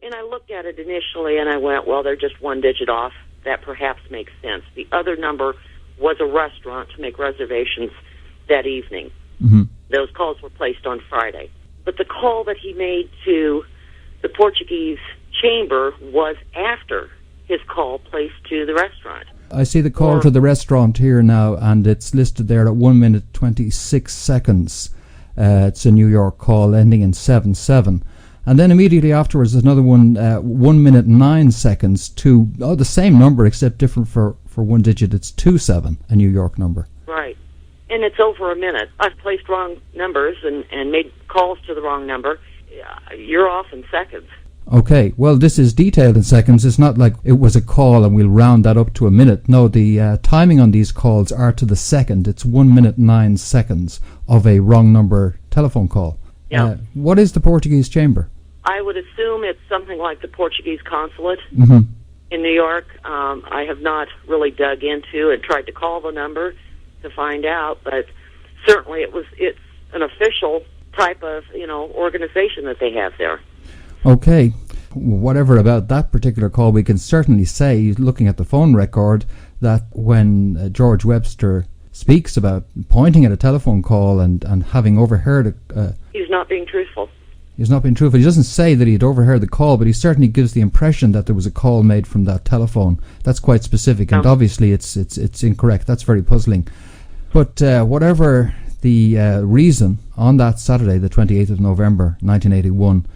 And I looked at it initially, and I went, well, they're just one digit off. That perhaps makes sense. The other number was a restaurant to make reservations that evening. Mm-hmm. Those calls were placed on Friday. But the call that he made to the Portuguese chamber was after his call placed to the restaurant. I see the call to the restaurant here now, and it's listed there at 1 minute 26 seconds. It's a New York call ending in 77. And then immediately afterwards, there's another one, 1 minute 9 seconds to the same number except different for one digit. It's 27, a New York number. Right. And it's over a minute. I've placed wrong numbers and made calls to the wrong number. You're off in seconds. Okay, well, this is detailed in seconds. It's not like it was a call and we'll round that up to a minute. No, the timing on these calls are to the second. It's 1 minute 9 seconds of a wrong number telephone call. Yeah. What is the Portuguese chamber? I would assume it's something like the Portuguese consulate Mm-hmm. in New York. I have not really dug into and tried to call the number to find out, but certainly it's an official type of organization that they have there. Okay, whatever about that particular call, we can certainly say, looking at the phone record, that when George Webster speaks about pointing at a telephone call and having overheard he's not being truthful. He's not being truthful. He doesn't say that he had overheard the call, but he certainly gives the impression that there was a call made from that telephone. That's quite specific, and obviously it's incorrect. That's very puzzling. But whatever the reason, on that Saturday, the 28th of November, 1981,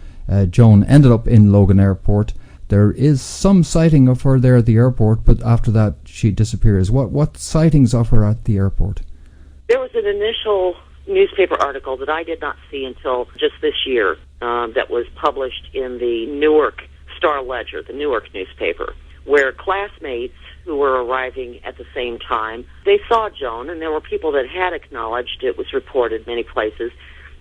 Joan ended up in Logan Airport. There is some sighting of her there at the airport, but after that she disappears. What sightings of her at the airport? There was an initial newspaper article that I did not see until just this year that was published in the Newark Star-Ledger, the Newark newspaper, where classmates who were arriving at the same time, they saw Joan, and there were people that had acknowledged it. Was reported many places.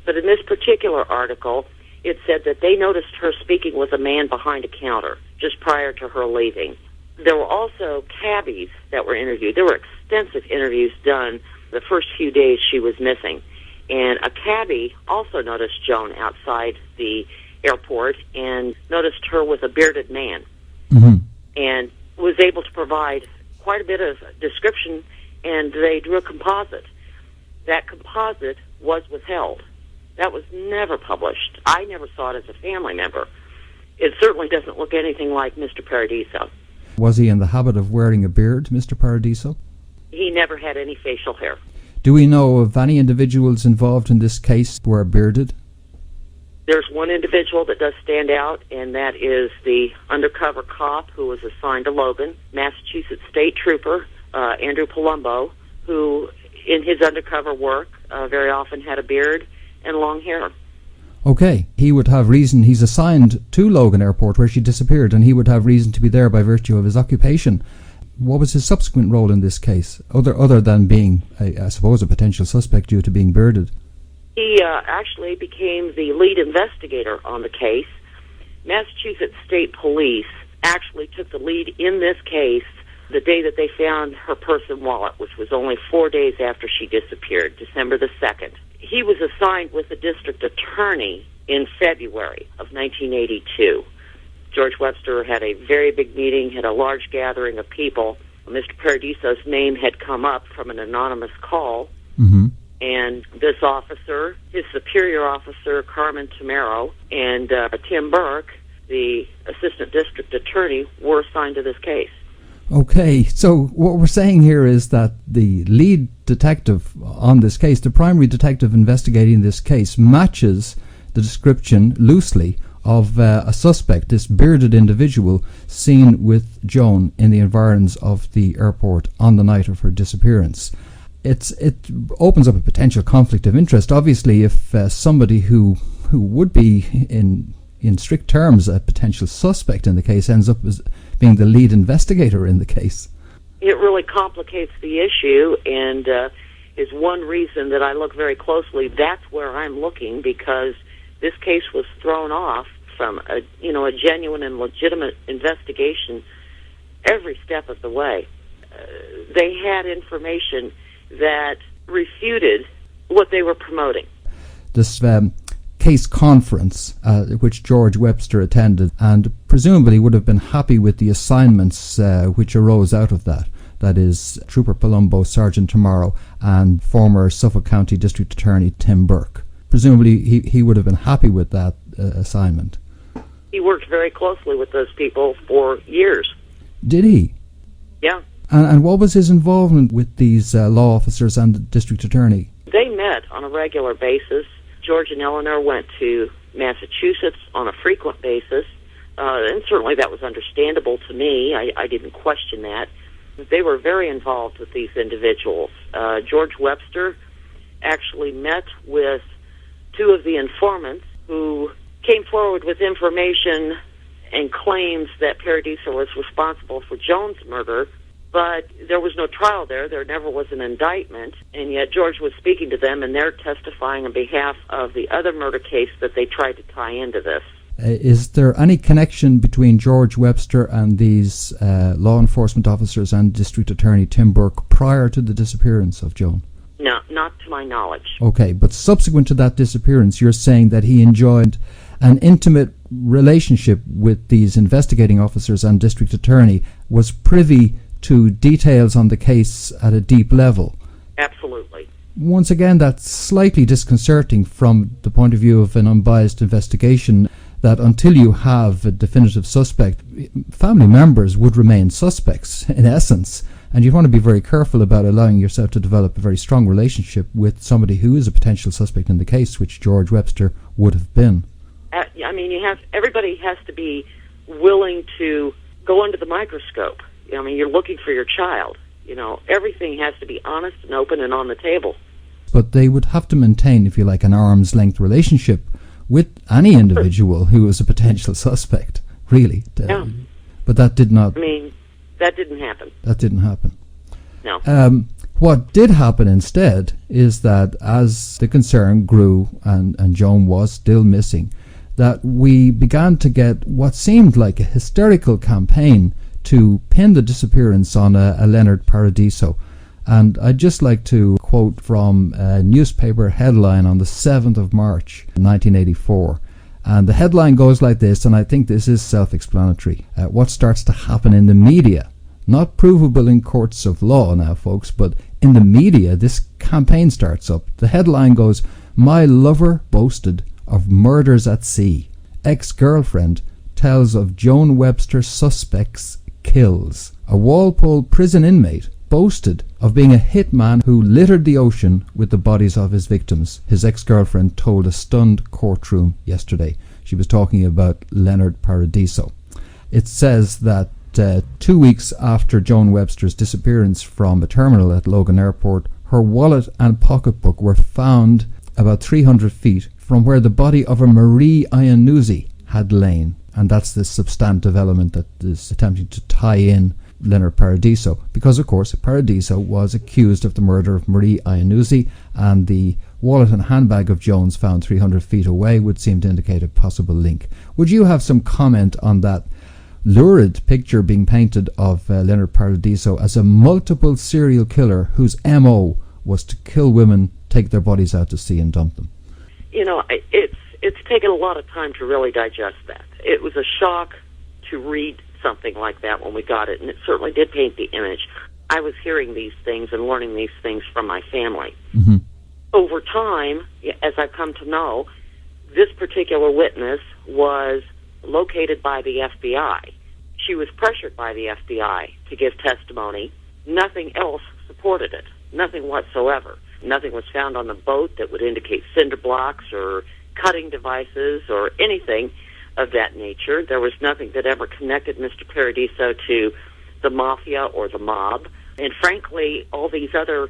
But in this particular article, it said that they noticed her speaking with a man behind a counter just prior to her leaving. There were also cabbies that were interviewed. There were extensive interviews done the first few days she was missing. And a cabbie also noticed Joan outside the airport and noticed her with a bearded man. Mm-hmm. And was able to provide quite a bit of description, and they drew a composite. That composite was withheld. That was never published. I never saw it as a family member. It certainly doesn't look anything like Mr. Paradiso. Was he in the habit of wearing a beard, Mr. Paradiso? He never had any facial hair. Do we know of any individuals involved in this case who are bearded? There's one individual that does stand out, and that is the undercover cop who was assigned to Logan, Massachusetts State Trooper Andrew Palumbo, who in his undercover work very often had a beard and long hair. Okay, he would have reason. He's assigned to Logan Airport where she disappeared, and he would have reason to be there by virtue of his occupation. What was his subsequent role in this case, other than being, I suppose, a potential suspect due to being bearded? He actually became the lead investigator on the case. Massachusetts State Police actually took the lead in this case the day that they found her purse and wallet, which was only 4 days after she disappeared, December the 2nd. He was assigned with the district attorney in February of 1982. George Webster had a very big meeting, had a large gathering of people. Mr. Paradiso's name had come up from an anonymous call. Mm-hmm. And this officer, his superior officer, Carmen Tamero, and Tim Burke, the assistant district attorney, were assigned to this case. Okay, so what we're saying here is that the lead detective on this case, the primary detective investigating this case, matches the description loosely of a suspect, this bearded individual seen with Joan in the environs of the airport on the night of her disappearance. It opens up a potential conflict of interest. Obviously, if somebody who would be in strict terms a potential suspect in the case ends up as being the lead investigator in the case. It really complicates the issue, and is one reason that I look very closely. That's where I'm looking, because this case was thrown off from a genuine and legitimate investigation every step of the way. They had information that refuted what they were promoting. This case conference which George Webster attended, and presumably would have been happy with the assignments which arose out of that. That is Trooper Palumbo, Sergeant Tomorrow, and former Suffolk County District Attorney Tim Burke. Presumably he would have been happy with that assignment. He worked very closely with those people for years. Did he? Yeah. And what was his involvement with these law officers and the district attorney? They met on a regular basis. George and Eleanor went to Massachusetts on a frequent basis, and certainly that was understandable to me. I didn't question that. They were very involved with these individuals. George Webster actually met with two of the informants who came forward with information and claims that Paradiso was responsible for Joan's murder, but there was no trial there. There never was an indictment, and yet George was speaking to them, and they're testifying on behalf of the other murder case that they tried to tie into this. Is there any connection between George Webster and these law enforcement officers and District Attorney Tim Burke prior to the disappearance of Joan? No, not to my knowledge. Okay, but subsequent to that disappearance, you're saying that he enjoyed an intimate relationship with these investigating officers and District Attorney, was privy to details on the case at a deep level. Absolutely. Once again, that's slightly disconcerting from the point of view of an unbiased investigation, that until you have a definitive suspect, family members would remain suspects in essence, and you want to be very careful about allowing yourself to develop a very strong relationship with somebody who is a potential suspect in the case, which George Webster would have been. I mean, everybody has to be willing to go under the microscope. I mean, you're looking for your child. Everything has to be honest and open and on the table. But they would have to maintain, if you like, an arm's length relationship with any individual who is a potential suspect, really. Yeah. But that did not... I mean, that didn't happen. That didn't happen. No. What did happen instead is that as the concern grew and Joan was still missing, that we began to get what seemed like a hysterical campaign to pin the disappearance on a Leonard Paradiso. And I'd just like to quote from a newspaper headline on the 7th of March 1984. And the headline goes like this, and I think this is self-explanatory. What starts to happen in the media, not provable in courts of law now, folks, but in the media, this campaign starts up. The headline goes, "My lover boasted of murders at sea. Ex-girlfriend tells of Joan Webster suspects kills. A Walpole prison inmate boasted of being a hitman who littered the ocean with the bodies of his victims," his ex-girlfriend told a stunned courtroom yesterday. She was talking about Leonard Paradiso. It says that 2 weeks after Joan Webster's disappearance from a terminal at Logan Airport, her wallet and pocketbook were found about 300 feet from where the body of a Marie Iannuzzi had lain. And that's the substantive element that is attempting to tie in Leonard Paradiso, because of course Paradiso was accused of the murder of Marie Iannuzzi, and the wallet and handbag of Joan's found 300 feet away would seem to indicate a possible link. Would you have some comment on that lurid picture being painted of Leonard Paradiso as a multiple serial killer whose MO was to kill women, take their bodies out to sea and dump them? It's taken a lot of time to really digest that. It was a shock to read something like that when we got it, and it certainly did paint the image. I was hearing these things and learning these things from my family. Mm-hmm. Over time, as I've come to know, this particular witness was located by the FBI. She was pressured by the FBI to give testimony. Nothing else supported it. Nothing whatsoever. Nothing was found on the boat that would indicate cinder blocks or cutting devices or anything of that nature. There was nothing that ever connected Mr. Paradiso to the mafia or the mob. And frankly, all these other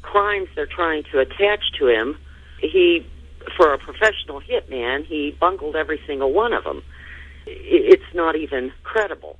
crimes they're trying to attach to him, for a professional hitman, he bungled every single one of them. It's not even credible.